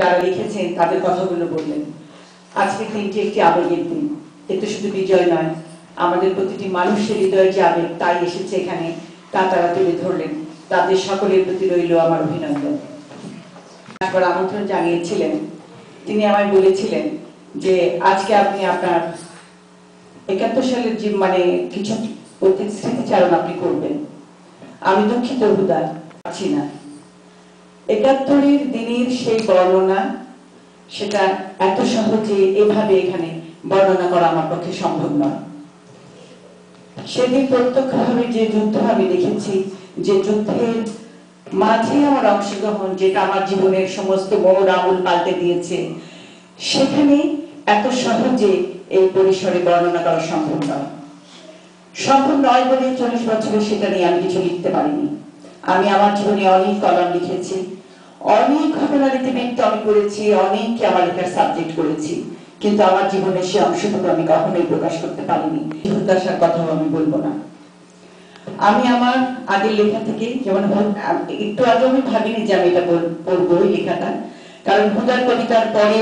যারা লিখেছেন তাদের কথাগুলো বললেন। আজকে দিনটি একটি আবেগের দিন। এতে শুধু বিজয় নয়, আমাদের প্রতিটি মানুষের হৃদয়ের যে আবেগ তাই এসেছে এখানে, তা তারা তুলে ধরলেন। তাদের সকলের প্রতি রইল আমার অভিনন্দন। একবার আমন্ত্রণ জানিয়েছিলেন, তিনি আমায় বলেছিলেন যে আজকে আপনি আপনার ৭১ সালের যে কিছু অতীত স্মৃতিচারণ আপনি করবেন। আমি দুঃখিত হুদা, পাচ্ছি না। ৭১-এর দিনের সেই বর্ণনা, সেটা এত সহজে এভাবে এখানে বর্ণনা করা আমার পক্ষে সম্ভব নয়। সেদিন প্রত্যক্ষভাবে যে যুদ্ধ আমি দেখেছি, যে যুদ্ধের মাঝে আমার অংশগ্রহণ, যেটা আমার জীবনের সমস্ত মোড় আমূল পাল্টে দিয়েছে, সেখানে এত সহজে এই পরিসরে বর্ণনা করা সম্ভব নয়। সম্ভব নয় বলে 40 বছরে সেটা নিয়ে আমি কিছু লিখতে পারিনি। আমি আমার জীবনে অনেক কলাম লিখেছি, অনেক ঘটনার ইতিবৃত্ত আমি করেছি, অনেককে আমার লেখার সাবজেক্ট করেছি, কিন্তু আমার জীবনের সে অংশটুকু আমি কখনোই প্রকাশ করতে পারিনি। হতাশার কথাও আমি বলবো না। আমি আমার আগের লেখা থেকে, যেমন একটু আগে আমি ভাবিনি যে আমি এটা পড়বো এই লেখাটা, কারণ হুদার কবিতার পরে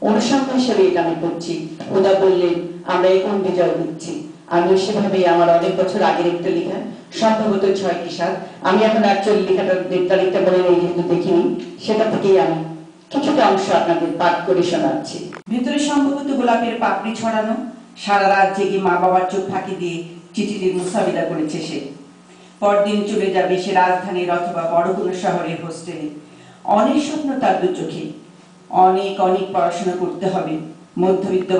অনুসন্ধান হিসেবে এটা আমি পড়ছি। হুদা বললেন আমরা এখন বিজয় দিচ্ছি। আমি সেভাবে আমার অনেক বছর আগের একটা লেখা, সম্ভবত ৬ কি ৭, আমি এখন অ্যাকচুয়ালি লেখাটার তারিখটা মনে নেই যেহেতু দেখিনি, সেটা থেকেই আমি কিছুটা অংশ আপনাদের পাঠ করে শোনাচ্ছি। ভিতরে সম্ভবত গোলাপের পাপড়ি ছড়ানো, সারা রাত জেগে মা বাবার চোখ ফাঁকি দিয়ে চিঠিটির মুসাবিদা করেছে সে। পরদিন চলে যাবে সে রাজধানীর অথবা বড় কোনো শহরের হোস্টেলে। অনেক স্বপ্ন তার দু চোখে, অনেক অনেক পড়াশোনা করতে হবে। মধ্যবিত্ত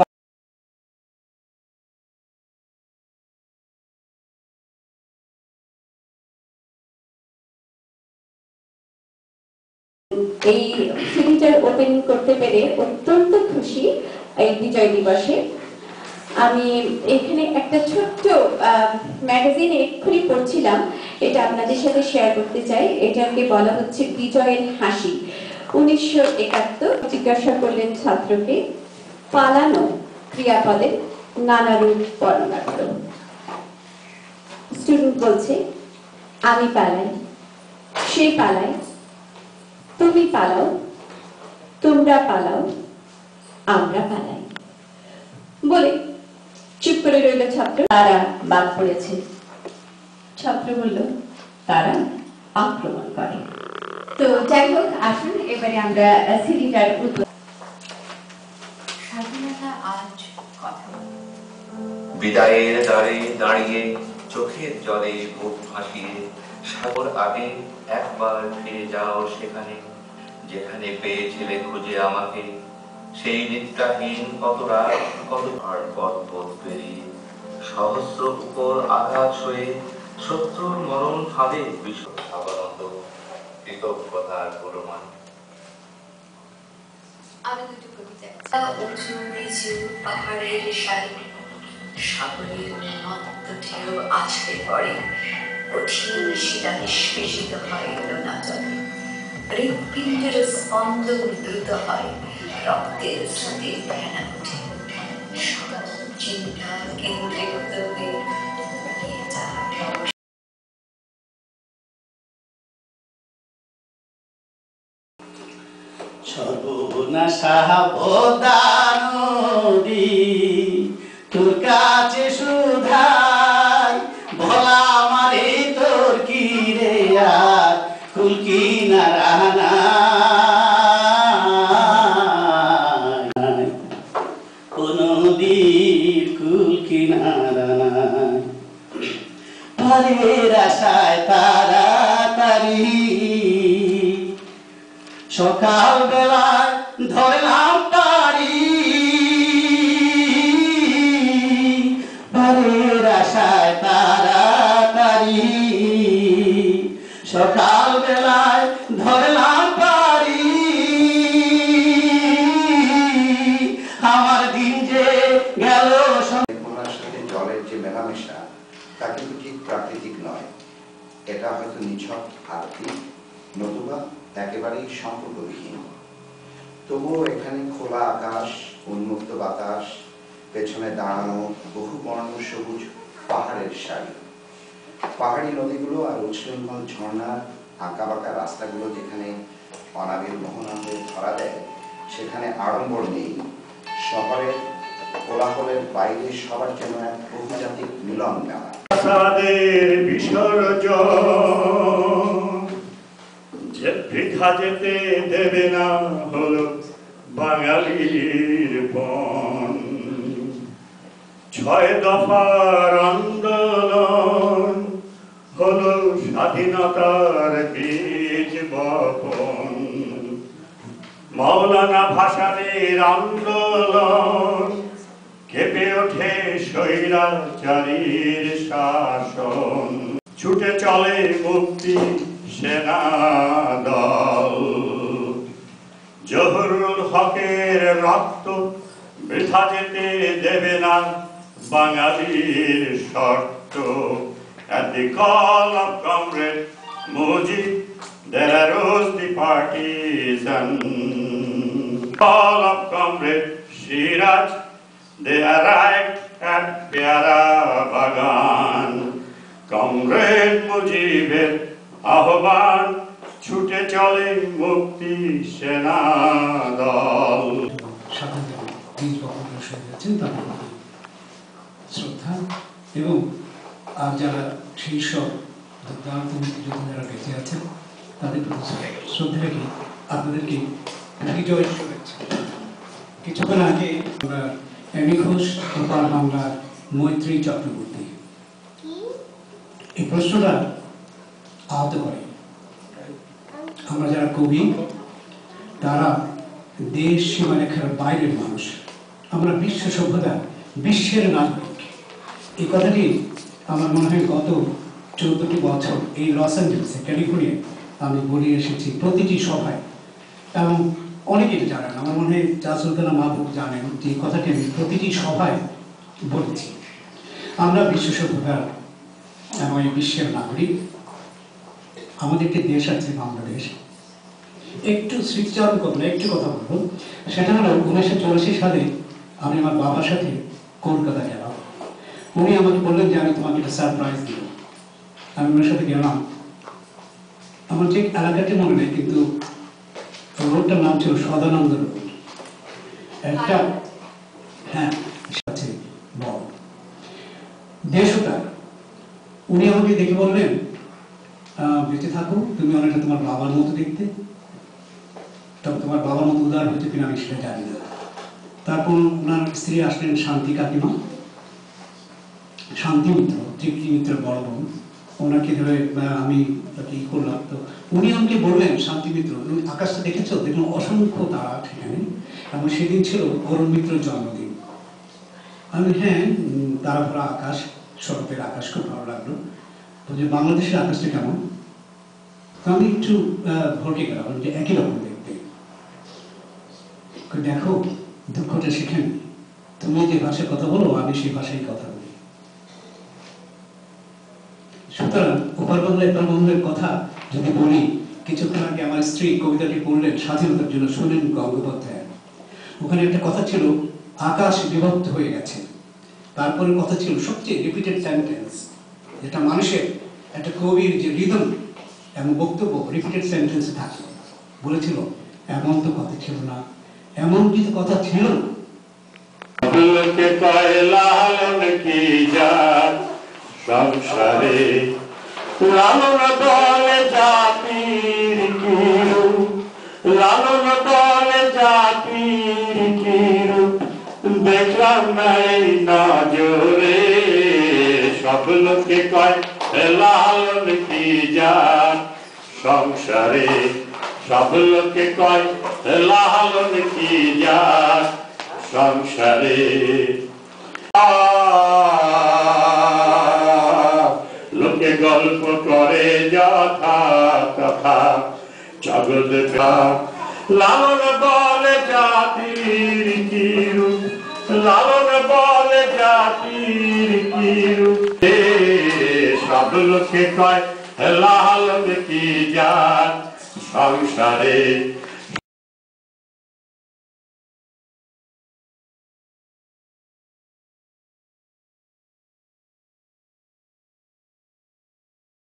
এই সিরিজের ওপেনিং করতে পেরে অত্যন্ত খুশি এই বিজয় দিবসে। আমি এখানে একটা ছোট্ট ম্যাগাজিন এক্ষুনি পড়ছিলাম, এটা আপনাদের সাথে শেয়ার করতে চাই। এটাকে বলা হচ্ছে বিজয়ের হাসি। 1971 জিজ্ঞাসা করলেন ছাত্রকে, পালানো ক্রিয়াপদের নানা রূপ বর্ণনা করো। স্টুডেন্ট বলছে, আমি পালাই, সে পালায়, তুমি পালাও, তোমরা পালাও, আমরা পালাই। বলে চুপ করে রইল ছাত্র। তারা বাদ পড়েছে। ছাত্র বলল তারা আক্রমণ করে। তো যাই হোক, আসুন এবারে আমরা সিরিজের স্বাধীনতা আজ কথা বলি। বিদায়ের দ্বারে দাঁড়িয়ে চোখের জলে বুক ভাসিয়ে সাগর আগে একবার ফিরে যাও সেখানে, যেখানে পেয়েছিলে খুঁজে আমাকে। সেই নিদ্রাহীন কত রাত, কত পথ পেরিয়ে সহস্র উপর আঘাত সয়ে শত্রুর মরণ ফাঁদে বিশ্ব সাবনত কৃতজ্ঞতার প্রমাণ। আমি দুটো কবিতা, উঁচু নিচু পাহাড়ের সারি, সাগরের উন্মত্ত ঢেউ আছড়ে পড়ে, কঠিন শিলা নিষ্পেষিত হয় লোনাজলে। হৃৎপিণ্ডের স্পন্দন দ্রুত হয়, রক্তের স্রোতে ফেনা ওঠে, সকল চিন্তা কেন্দ্রীভূত হয়ে সর্বনাশা নদী তোর কাছে সুধাই, ভোলা মারে তোর কি রে আর কুল কিনারা নাই, কোন নদীর কুল কিনারা নাই। পারের আশায় তাড়াতাড়ি সকাল বেলায় ধরলাম পারি, পারের আশায় তাড়াতাড়ি সকাল বেলায় ধরলাম পারি। আমার দিন যে গেল। ওনার সাথে জলের যে মেলামেশা তা কিন্তু ঠিক প্রাকৃতিক নয়, এটা হয়তো নিছক আর্থিক, নতুবা একেবারেই সম্পর্কবিহীন। তবুও এখানে খোলা আকাশ, উন্মুক্ত বাতাস, পেছনে দাঁড়ানো বহু বর্ণ সবুজ পাহাড়ের সারি, পাহাড়ি নদীগুলো আর উচ্ছৃঙ্খল ঝর্ণার আঁকাবাঁকা রাস্তাগুলো যেখানে অনাবিল মোহনাতে ধরা দেয়, সেখানে আড়ম্বর নেই। শহরের কোলাহলের বাইরে সবার যেন এক বহুজাতিক মিলন মেলা। যে বৃথা যেতে দেবে না হলো বাঙালির পণ। 6 দফার আন্দোলন হলো স্বাধীনতার বীজ বপন। মাওলানা ভাসানীর আন্দোলন কেঁপে ওঠে স্বৈরাচারীর শাসন। ছুটে চলে মুক্তি সেনা দল। জহুরুল হকের রক্ত বৃথা যেতে দেবে না বাঙালির শর্ত। At the call of Comrade Mujib, there arose the partisan. Call of Comrade Siraj, they arrived at Pyara Bagan. Comrade Mujibের আহ্বান, ছুটে চলে মুক্তি সেনা দল। স্বাধীনতা বীজ বপন হয়েছেন তাদের শ্রদ্ধা, এবং আর যারা সেই সব দুর্দান্ত মুক্তিযোদ্ধারা বেঁচে আছেন তাদের প্রতি শ্রদ্ধা রেখে আপনাদেরকে বিজয় শুভেচ্ছা। কিছুক্ষণ আগে আমরা এমি ঘোষ ওপার বাংলার মৈত্রী চক্রবর্তী এই প্রশ্নটা আহত করে। আমরা যারা কবি তারা দেশ সীমারেখার বাইরের মানুষ, আমরা বিশ্ব সভ্যতা বিশ্বের নাগরিক। এই কথাটি আমার মনে হয় গত 14টি বছর এই লস অ্যাঞ্জেলেসে ক্যালিফোর্নিয়ায় আমি বলে এসেছি প্রতিটি সভায়, এবং অনেকেই জানেন, আমার মনে হয় জাসুলকানা মাহবুব জানেন যে কথাটি আমি প্রতিটি সভায় বলেছি। আমরা বিশ্ব সভ্যতার এবং এই বিশ্বের নাগরিক। আমাদের একটি দেশ আছে বাংলাদেশ। একটু স্মৃতিচারণ করবো, একটু কথা বলবো। সেটা হলো 1984 সালে আমি আমার বাবার সাথে কলকাতা গেলাম। উনি আমাকে বললেন যে আমি তোমাকে একটা সারপ্রাইজ দিব। আমি ওনার সাথে গেলাম। আমার ঠিক এলাকাটি মনে নেই, কিন্তু রোডটার নাম ছিল সদানন্দ রোড। একটা হ্যাঁ আছে বল দেশটা। উনি আমাকে দেখে বললেন, বেঁচে থাকো, তুমি অনেকটা তোমার বাবার মতো দেখতে। তবে তোমার বাবার মতো উদার হয়েছে কিনা আমি সেটা জানি না। তারপর ওনার স্ত্রী আসলেন শান্তি কাকিমা, শান্তি মিত্র, তৃপ্তি মিত্রের বড় বোন। ওনাকে ধরে আমি ই করলাম। তো উনি আমাকে বললেন, শান্তি মিত্র, তুমি আকাশটা দেখেছো? দেখুন অসংখ্য তারা সেখানে, এবং সেদিন ছিল অরুণ মিত্রের জন্মদিন। আমি হ্যাঁ, তারা ভরা আকাশ, শরতের আকাশ খুব ভালো লাগলো। বলছে বাংলাদেশের আকাশটা কেমন? তো আমি একটু ভরকে গেলাম যে একই রকম দেখতে। দেখো দুঃখটা সেখানে, তুমি যে ভাষায় কথা বলো আমি সেই ভাষায় কথা বলি। সুতরাং ওপার বাংলা এপার বাংলার কথা যদি বলি, কিছুক্ষণ আগে আমার স্ত্রী কবিতাটি পড়লেন স্বাধীনতার জন্য, শুনলেন গঙ্গোপাধ্যায়। ওখানে একটা কথা ছিল আকাশ বিভক্ত হয়ে গেছে। তারপরে কথা ছিল সবচেয়ে রিপিটেড সেন্টেন্স, যেটা মানুষের একটা কবির যে রিদম এবং বক্তব্য রিপিটেড সেন্টেন্সে থাকে। বলেছিল এমন তো কথা ছিল না, এমন কিছু কথা ছিল না। সংসারে লালন দলে জাতির কিরু, লালন দলে জাতির কিরু, দেখলাম নাই নজরে। সব লোকে কয় লালন কি জাত সংসারে, সব লোকে কয় লালন কি জাত সংসারে। লোকে গল্প করে যথা তথা জগৎ লালন বলে জাতির কিরু, লালন বলে জাতির কিরু। সব লোকে কয় লালন কি জাত সংসারে।